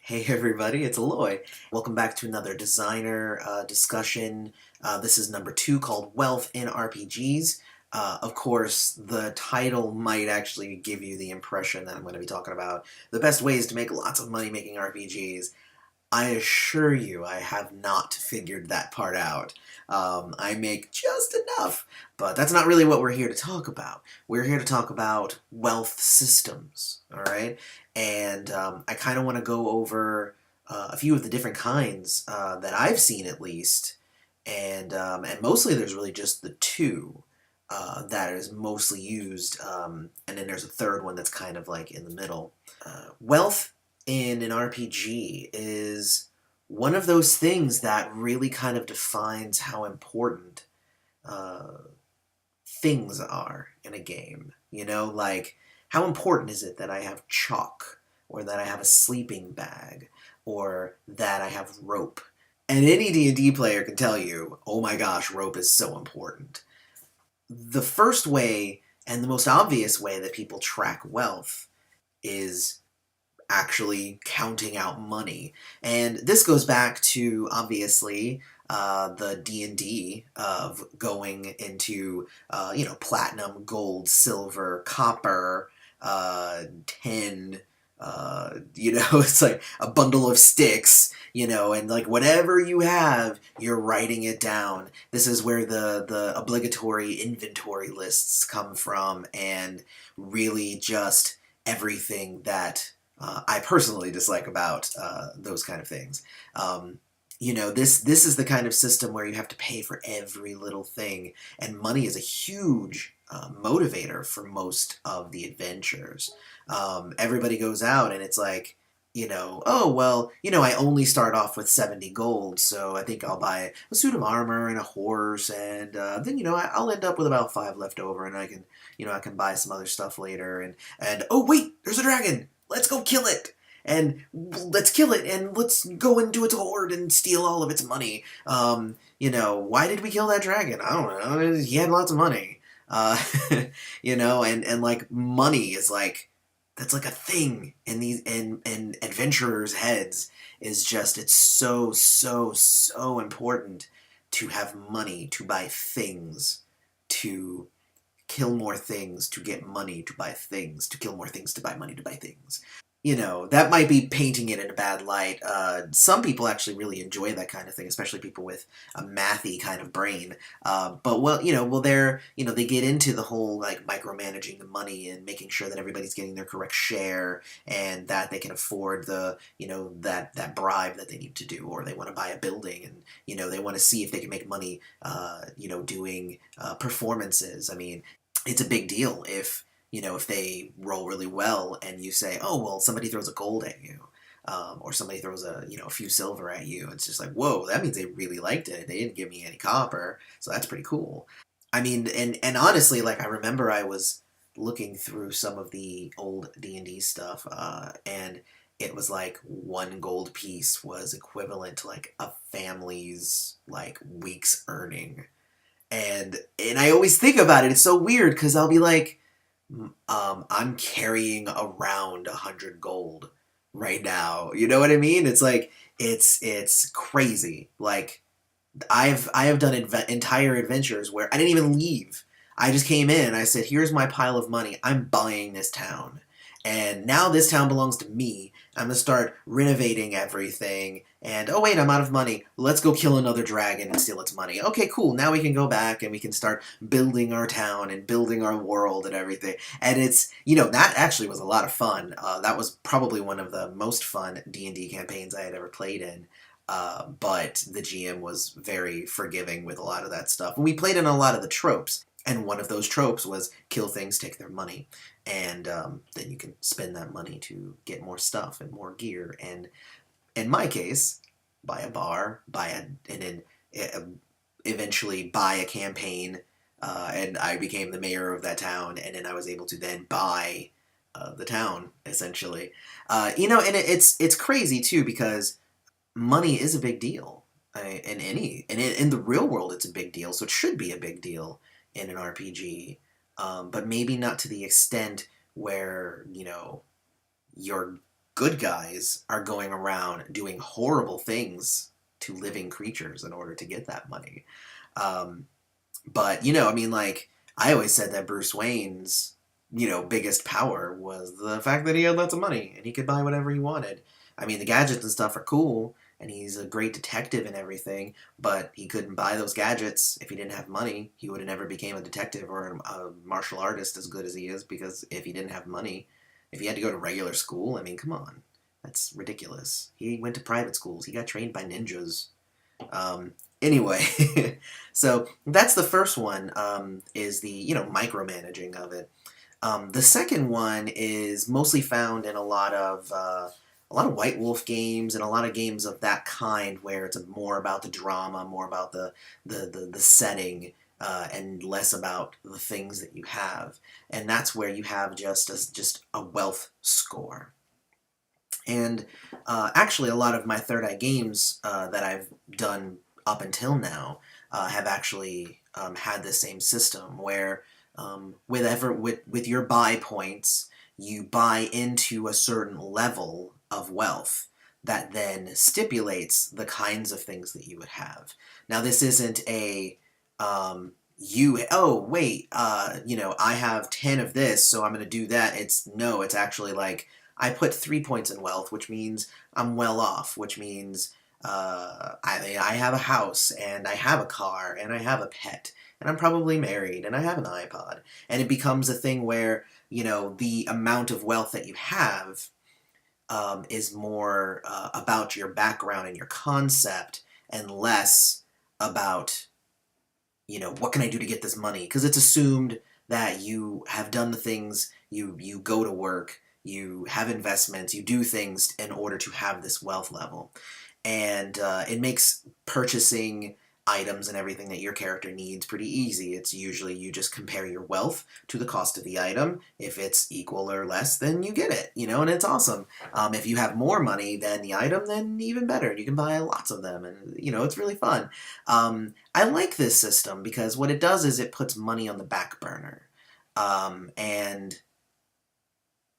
Hey everybody, it's Aloy. Welcome back to another designer discussion. This is number 2 called Wealth in RPGs. Of course, the title might actually give you the impression that I'm going to be talking about the best ways to make lots of money making RPGs. I assure you, I have not figured that part out. I make just enough, but that's not really what we're here to talk about. We're here to talk about wealth systems, all right? And I kind of want to go over a few of the different kinds that I've seen, at least, and mostly there's really just the two that is mostly used, and then there's a third one that's kind of like in the middle. Wealth in an RPG is one of those things that really kind of defines how important uh, things are in a game. You know, like how important is it that I have chalk, or that I have a sleeping bag, or that I have rope? And any D&D player can tell you, oh my gosh, rope is so important. The first way, and the most obvious way that people track wealth, is actually counting out money. And this goes back to, obviously, the D&D of going into, platinum, gold, silver, copper, tin, it's like a bundle of sticks, and like whatever you have, you're writing it down. This is where the obligatory inventory lists come from, and really just everything that I personally dislike about those kind of things. This is the kind of system where you have to pay for every little thing, and money is a huge motivator for most of the adventures. Everybody goes out and it's like, oh, well, I only start off with 70 gold, so I think I'll buy a suit of armor and a horse, and then, I'll end up with about 5 left over, and I can buy some other stuff later, and oh, wait, there's a dragon! Let's go kill it! And let's kill it, and let's go into its hoard and steal all of its money. Why did we kill that dragon? I don't know. He had lots of money. Uh, and like money is like, that's like a thing in these in adventurers' heads, is just, it's so so so important to have money to buy things, to kill more things to get money to buy things, to kill more things to buy money to buy things. That might be painting it in a bad light. Some people actually really enjoy that kind of thing, especially people with a mathy kind of brain. But they get into the whole like micromanaging the money and making sure that everybody's getting their correct share, and that they can afford that bribe that they need to do, or they want to buy a building, and they want to see if they can make money, doing performances. I mean, it's a big deal if they roll really well and you say, oh, well, somebody throws a gold at you, or somebody throws a few silver at you. It's just like, whoa, that means they really liked it. They didn't give me any copper, so that's pretty cool. I mean, and honestly, like, I remember I was looking through some of the old D&D stuff, and it was like 1 gold piece was equivalent to like a family's like week's earning. And I always think about it. It's so weird because I'll be like, I'm carrying around 100 gold right now. You know what I mean? It's like, it's crazy. Like, I have done entire adventures where I didn't even leave. I just came in. I said, "Here's my pile of money. I'm buying this town, and now this town belongs to me. I'm gonna start renovating everything. And oh wait, I'm out of money. Let's go kill another dragon and steal its money. Okay, cool. Now we can go back and we can start building our town and building our world and everything." And it's, that actually was a lot of fun. That was probably one of the most fun D&D campaigns I had ever played in. But the GM was very forgiving with a lot of that stuff. And we played in a lot of the tropes. And one of those tropes was kill things, take their money. And then you can spend that money to get more stuff and more gear. And in my case, buy a bar, and then eventually buy a campaign. And I became the mayor of that town. And then I was able to then buy the town, essentially. And it's crazy, too, because money is a big deal. In the real world, it's a big deal, so it should be a big deal in an RPG, but maybe not to the extent where you're good guys are going around doing horrible things to living creatures in order to get that money. Um, but, I mean, like, I always said that Bruce Wayne's, biggest power was the fact that he had lots of money and he could buy whatever he wanted. I mean, the gadgets and stuff are cool, and he's a great detective and everything, but he couldn't buy those gadgets if he didn't have money. He would have never became a detective or a martial artist as good as he is, because if he didn't have money, if he had to go to regular school, I mean, come on. That's ridiculous. He went to private schools. He got trained by ninjas. Anyway, so that's the first one, is the, micromanaging of it. The second one is mostly found in a lot of White Wolf games and a lot of games of that kind, where it's more about the drama, more about the setting, and less about the things that you have. And that's where you have just a wealth score. And actually, a lot of my Third Eye games that I've done up until now have actually had the same system, where with your buy points, you buy into a certain level of wealth that then stipulates the kinds of things that you would have. Now, this isn't a oh wait, I have 10 of this, so I'm going to do that. It's actually like, I put 3 points in wealth, which means I'm well off, which means I have a house, and I have a car, and I have a pet, and I'm probably married, and I have an iPod. And it becomes a thing where, the amount of wealth that you have is more about your background and your concept, and less about, what can I do to get this money? Because it's assumed that you have done the things, you go to work, you have investments, you do things in order to have this wealth level. And it makes purchasing items and everything that your character needs pretty easy. It's usually you just compare your wealth to the cost of the item. If it's equal or less, then you get it, and it's awesome. If you have more money than the item, then even better. You can buy lots of them, and, it's really fun. I like this system because what it does is it puts money on the back burner. And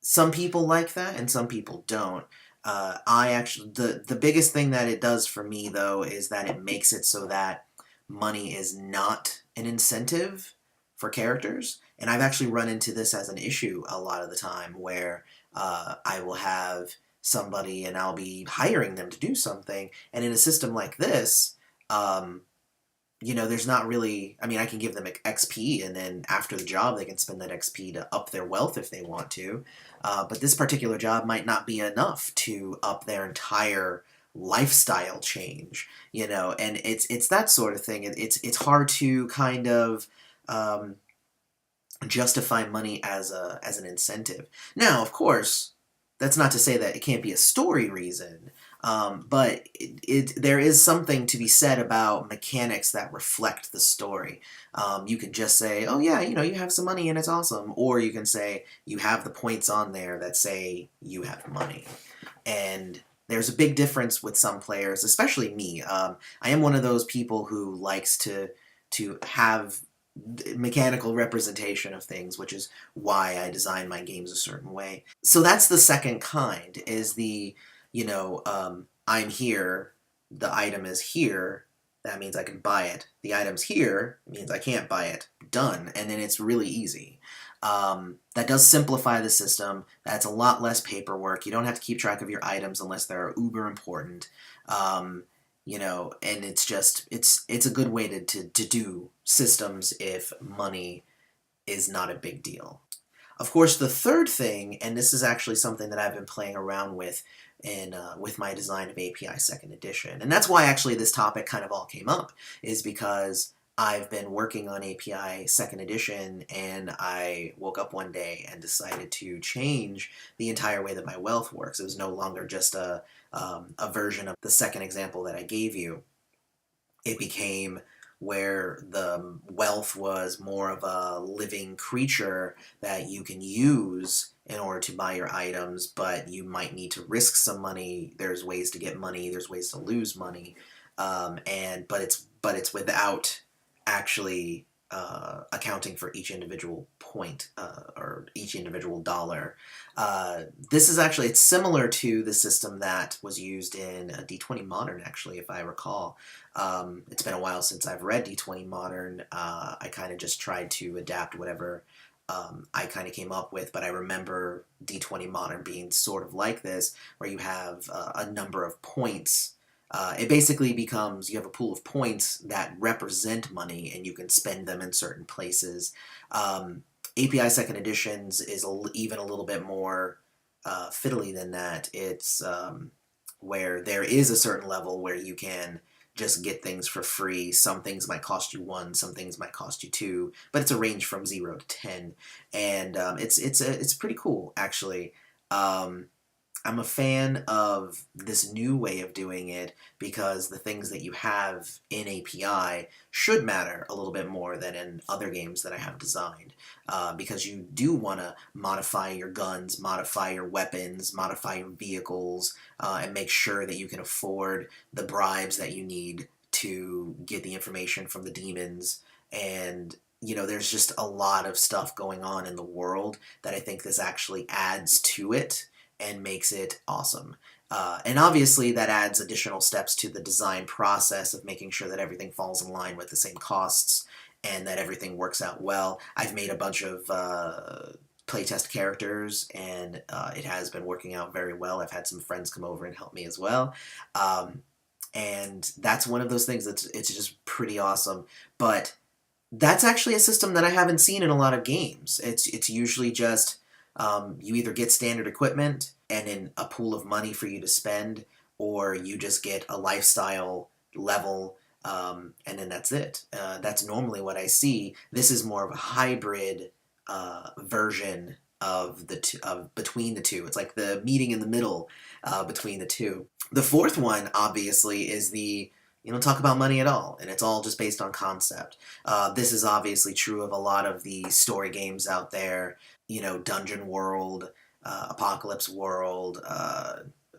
some people like that, and some people don't. The biggest thing that it does for me, though, is that it makes it so that money is not an incentive for characters. And I've actually run into this as an issue a lot of the time, where I will have somebody and I'll be hiring them to do something, and in a system like this, there's not really, I mean, I can give them XP, and then after the job, they can spend that XP to up their wealth if they want to. But this particular job might not be enough to up their entire lifestyle change, and it's that sort of thing. It's hard to kind of justify money as an incentive. Now, of course, that's not to say that it can't be a story reason, but there is something to be said about mechanics that reflect the story. You can just say, oh yeah, you have some money and it's awesome, or you can say you have the points on there that say you have money. And there's a big difference with some players, especially me. I am one of those people who likes to have mechanical representation of things, which is why I design my games a certain way. So that's the second kind, is the, I'm here, the item is here, that means I can buy it. The item's here, means I can't buy it. Done. And then it's really easy. That does simplify the system. That's a lot less paperwork. You don't have to keep track of your items unless they're uber important. And it's a good way to do systems if money is not a big deal. Of course, the third thing, and this is actually something that I've been playing around with with my design of API 2nd Edition, and that's why actually this topic kind of all came up, is because I've been working on API 2nd Edition, and I woke up one day and decided to change the entire way that my wealth works. It was no longer just a version of the second example that I gave you. It became where the wealth was more of a living creature that you can use in order to buy your items, but you might need to risk some money. There's ways to get money, there's ways to lose money, but it's without actually accounting for each individual point, or each individual dollar. This is actually, it's similar to the system that was used in D20 Modern, actually, if I recall. It's been a while since I've read D20 Modern. I kind of just tried to adapt whatever I kind of came up with, but I remember D20 Modern being sort of like this, where you have a number of points. It basically becomes, you have a pool of points that represent money, and you can spend them in certain places. API Second Editions is even a little bit more fiddly than that. It's where there is a certain level where you can just get things for free. Some things might cost you 1, some things might cost you 2, but it's a range from 0 to 10, and it's pretty cool, actually. I'm a fan of this new way of doing it because the things that you have in API should matter a little bit more than in other games that I have designed. Because you do want to modify your guns, modify your weapons, modify your vehicles, and make sure that you can afford the bribes that you need to get the information from the demons. And you know, there's just a lot of stuff going on in the world that I think this actually adds to it and makes it awesome. And obviously that adds additional steps to the design process of making sure that everything falls in line with the same costs and that everything works out well. I've made a bunch of playtest characters, and it has been working out very well. I've had some friends come over and help me as well. And that's one of those things that's it's just pretty awesome. But that's actually a system that I haven't seen in a lot of games. It's usually just you either get standard equipment and then a pool of money for you to spend, or you just get a lifestyle level, and then that's it. That's normally what I see. This is more of a hybrid version of between the two. It's like the meeting in the middle between the two. The fourth one, obviously, is the you don't talk about money at all, and it's all just based on concept. This is obviously true of a lot of the story games out there, you know, Dungeon World, Apocalypse World,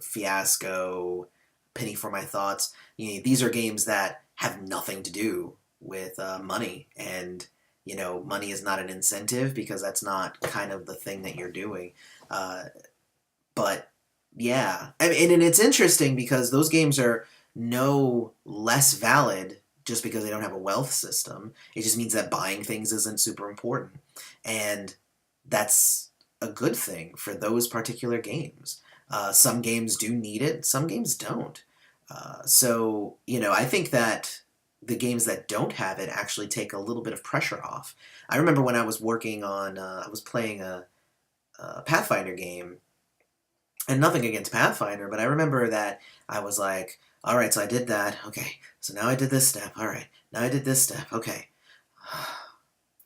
Fiasco, Penny for My Thoughts. You know, these are games that have nothing to do with money, and you know, money is not an incentive because that's not kind of the thing that you're doing. But yeah, I mean, and it's interesting because those games are no less valid just because they don't have a wealth system. It just means that buying things isn't super important. And that's a good thing for those particular games. Some games do need it, some games don't. So, you know, I think that the games that don't have it actually take a little bit of pressure off. I remember when I was working on, I was playing a Pathfinder game, and nothing against Pathfinder, but I remember that I was like, all right, so I did that. Okay, so now I did this step. All right, now I did this step. Okay,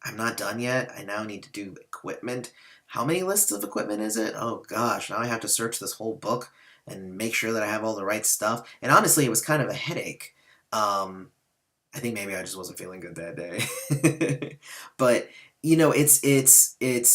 I'm not done yet. I now need to do equipment. How many lists of equipment is it? Oh gosh, now I have to search this whole book and make sure that I have all the right stuff. And honestly, it was kind of a headache. I think maybe I just wasn't feeling good that day. But you know, it's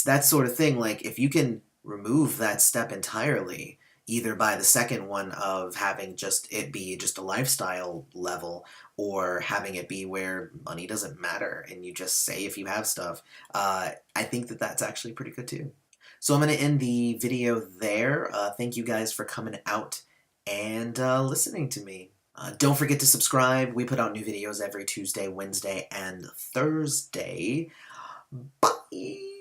that sort of thing. Like if you can remove that step entirely, either by the second one of having just it be just a lifestyle level, or having it be where money doesn't matter and you just say if you have stuff, I think that that's actually pretty good too. So I'm going to end the video there. Thank you guys for coming out and listening to me. Don't forget to subscribe. We put out new videos every Tuesday, Wednesday, and Thursday. Bye!